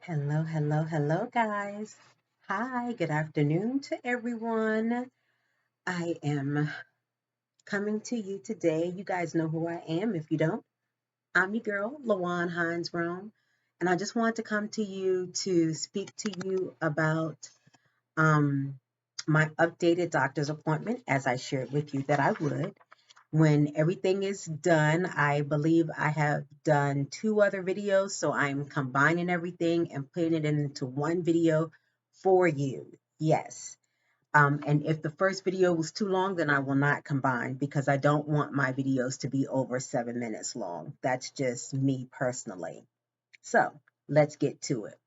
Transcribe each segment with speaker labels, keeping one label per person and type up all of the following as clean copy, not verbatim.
Speaker 1: Hello, hello, hello, guys. Hi, good afternoon to everyone. I am coming to you today. You guys know who I am. If you don't, I'm your girl, Lawan Hines-Rome. And I just want to come to you to speak to you about um, my updated doctor's appointment, as I shared with you that I would. When everything is done, I believe I have done two other videos, so I'm combining everything and putting it into one video for you. Yes. And if the first video was too long, then I will not combine because I don't want my videos to be over 7 minutes long. That's just me personally. So let's get to it.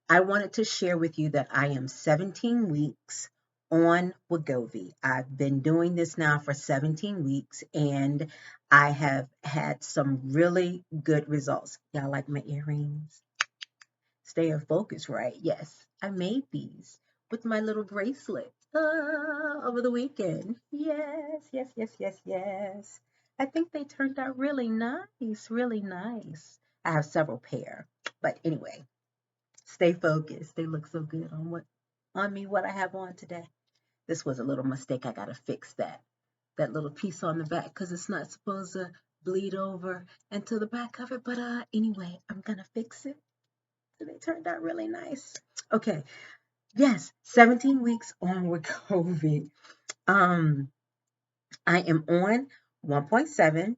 Speaker 1: I wanted to share with you that I am 17 weeks on Wegovy. I've been doing this now for 17 weeks and I have had some really good results. Y'all like my earrings? Stay in focus, right? Yes, I made these with my little bracelet over the weekend. Yes, yes, yes, yes, yes. I think they turned out really nice, really nice. I have several pair, but anyway, stay focused. They look so good on me what I have on today. This was a little mistake. I gotta fix that little piece on the back because it's not supposed to bleed over into the back of it. But anyway, I'm gonna fix it. And they turned out really nice. Okay. Yes, 17 weeks on Wegovy. Um, I am on 1.7,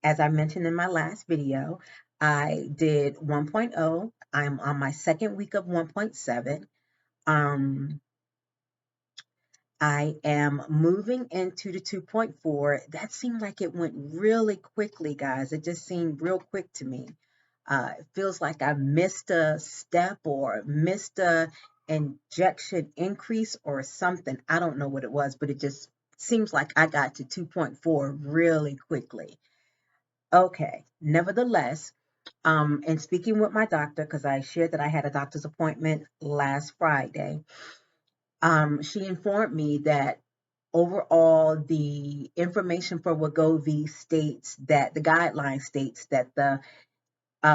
Speaker 1: as I mentioned in my last video. I did 1.0. I'm on my second week of 1.7. Um, I am moving into the 2.4. That seemed like it went really quickly, guys. It just seemed real quick to me. It feels like I missed a step or missed a injection increase or something. I don't know what it was, but it just seems like I got to 2.4 really quickly. Okay. Nevertheless, and speaking with my doctor, because I shared that I had a doctor's appointment last Friday, she informed me that overall the information for Wegovy states that the guideline states that the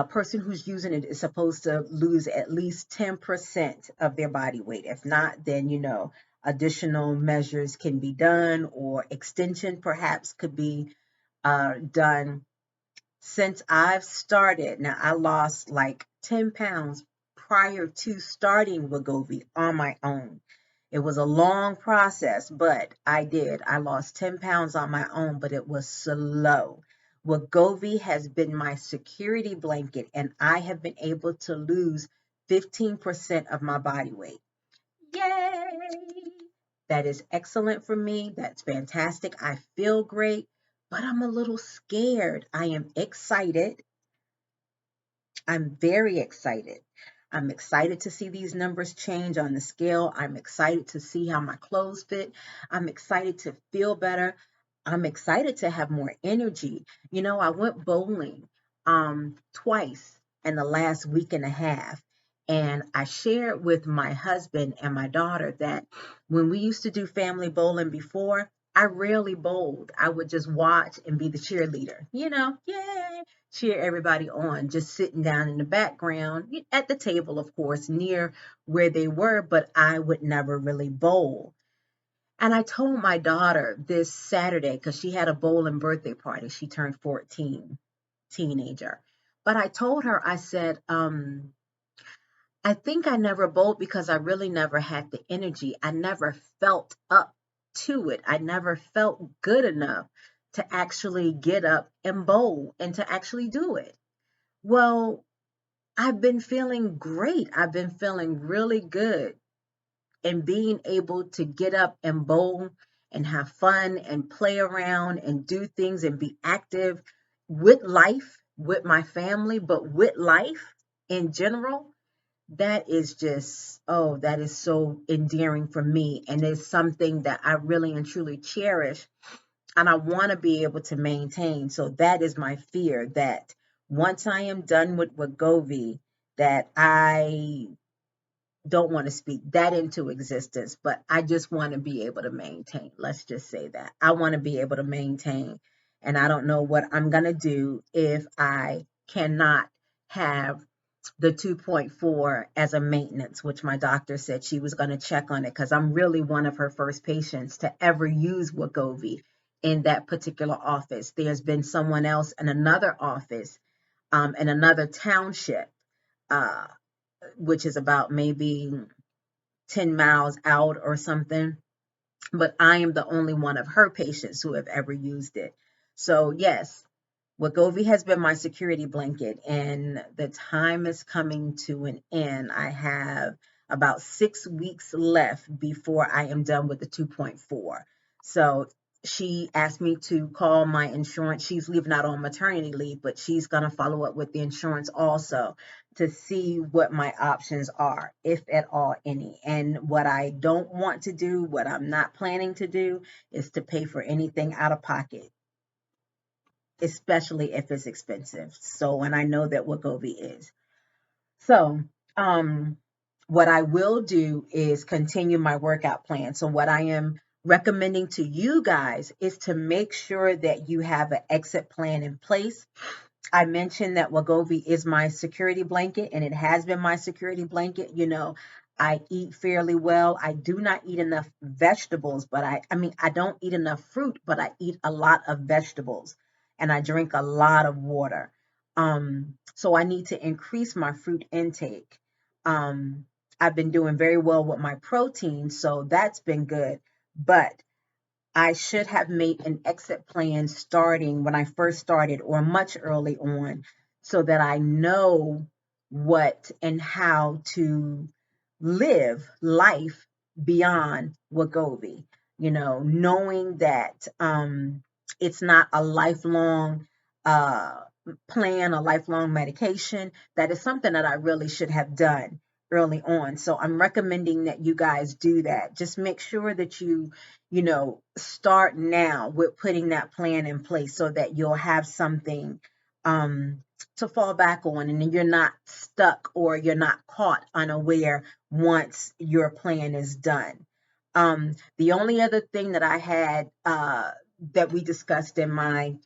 Speaker 1: person who's using it is supposed to lose at least 10% of their body weight. If not, then additional measures can be done or extension perhaps could be done. Since I've started, now I lost like 10 pounds prior to starting Wegovy on my own. It was a long process, but I did. I lost 10 pounds on my own, but it was slow. Wegovy has been my security blanket, and I have been able to lose 15% of my body weight. Yay! That is excellent for me. That's fantastic. I feel great, but I'm a little scared. I am excited. I'm very excited. I'm excited to see these numbers change on the scale. I'm excited to see how my clothes fit. I'm excited to feel better. I'm excited to have more energy. I went bowling twice in the last week and a half. And I shared with my husband and my daughter that when we used to do family bowling before, I rarely bowled. I would just watch and be the cheerleader, yay, cheer everybody on, just sitting down in the background at the table, of course, near where they were, but I would never really bowl. And I told my daughter this Saturday because she had a bowling birthday party. She turned 14, teenager. But I told her, I said, I think I never bowled because I really never had the energy. I never felt up to it. I never felt good enough to actually get up and bowl and to actually do it. Well, I've been feeling great. I've been feeling really good and being able to get up and bowl and have fun and play around and do things and be active with life, with my family, but with life in general. That is just, oh, that is so endearing for me. And it's something that I really and truly cherish. And I want to be able to maintain. So that is my fear that once I am done with Wegovy, that I don't want to speak that into existence, but I just want to be able to maintain. Let's just say that. I want to be able to maintain. And I don't know what I'm going to do if I cannot have the 2.4 as a maintenance, which my doctor said she was going to check on it because I'm really one of her first patients to ever use Wegovy in that particular office. There's been someone else in another office, in another township, uh, which is about maybe 10 miles out or something. But I am the only one of her patients who have ever used it. So, yes, Wegovy has been my security blanket, and the time is coming to an end. I have about 6 weeks left before I am done with the 2.4. So she asked me to call my insurance. She's leaving out on maternity leave, but she's going to follow up with the insurance also to see what my options are, if at all any. And what I don't want to do, what I'm not planning to do, is to pay for anything out of pocket, especially if it's expensive. So, and I know that Wegovy is. So, what I will do is continue my workout plan. So, what I am recommending to you guys is to make sure that you have an exit plan in place. I mentioned that Wegovy is my security blanket, and it has been my security blanket. I eat fairly well. I do not eat enough vegetables, but I don't eat enough fruit, but I eat a lot of vegetables, and I drink a lot of water. So I need to increase my fruit intake. I've been doing very well with my protein, so that's been good. But I should have made an exit plan starting when I first started or much early on so that I know what and how to live life beyond Wegovy. Knowing that it's not a lifelong uh, plan, a lifelong medication, that is something that I really should have done early on. So I'm recommending that you guys do that. Just make sure that start now with putting that plan in place so that you'll have something um, to fall back on, and then you're not stuck or you're not caught unaware once your plan is done. The only other thing that I had that we discussed in my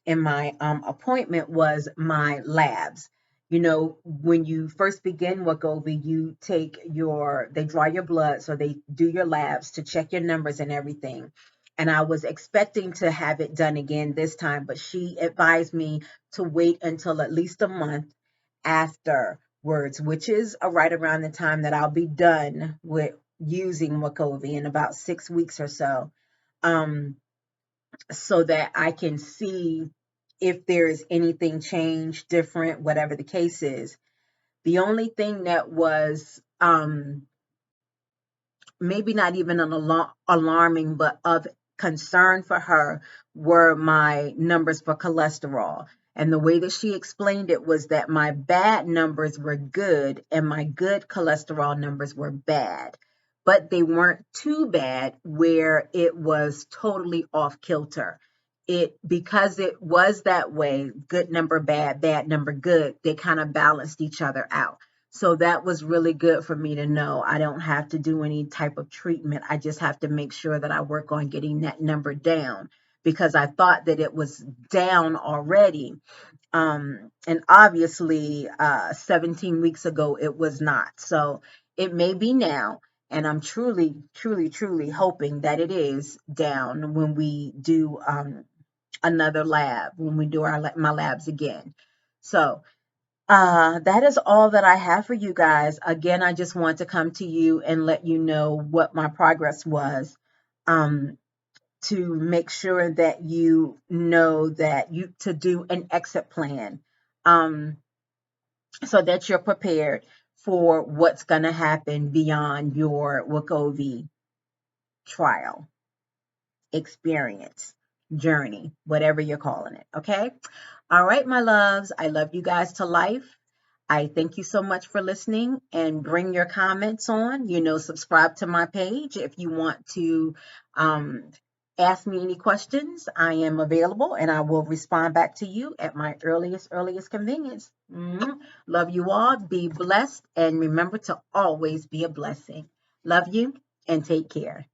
Speaker 1: appointment was my labs. When you first begin Wegovy, they draw your blood, so they do your labs to check your numbers and everything. And I was expecting to have it done again this time, but she advised me to wait until at least a month afterwards, which is right around the time that I'll be done with using Wegovy in about 6 weeks or so. Um, so that I can see if there's anything changed, different, whatever the case is. The only thing that was maybe not even an alarming, but of concern for her were my numbers for cholesterol. And the way that she explained it was that my bad numbers were good and my good cholesterol numbers were bad. But they weren't too bad where it was totally off kilter. Because it was that way, good number bad, bad number good, they kind of balanced each other out. So that was really good for me to know. I don't have to do any type of treatment. I just have to make sure that I work on getting that number down, because I thought that it was down already. And obviously, 17 weeks ago, it was not. So it may be now. And I'm truly, truly, truly hoping that it is down when we do another lab, when we do my labs again. So that is all that I have for you guys. Again, I just want to come to you and let you know what my progress was, um, to make sure that you know that you to do an exit plan, um, so that you're prepared for what's going to happen beyond your Wegovy trial, experience, journey, whatever you're calling it. Okay. All right, my loves. I love you guys to life. I thank you so much for listening, and bring your comments on. Subscribe to my page if you want to um, ask me any questions. I am available and I will respond back to you at my earliest convenience. Love you all. Be blessed, and remember to always be a blessing. Love you and take care.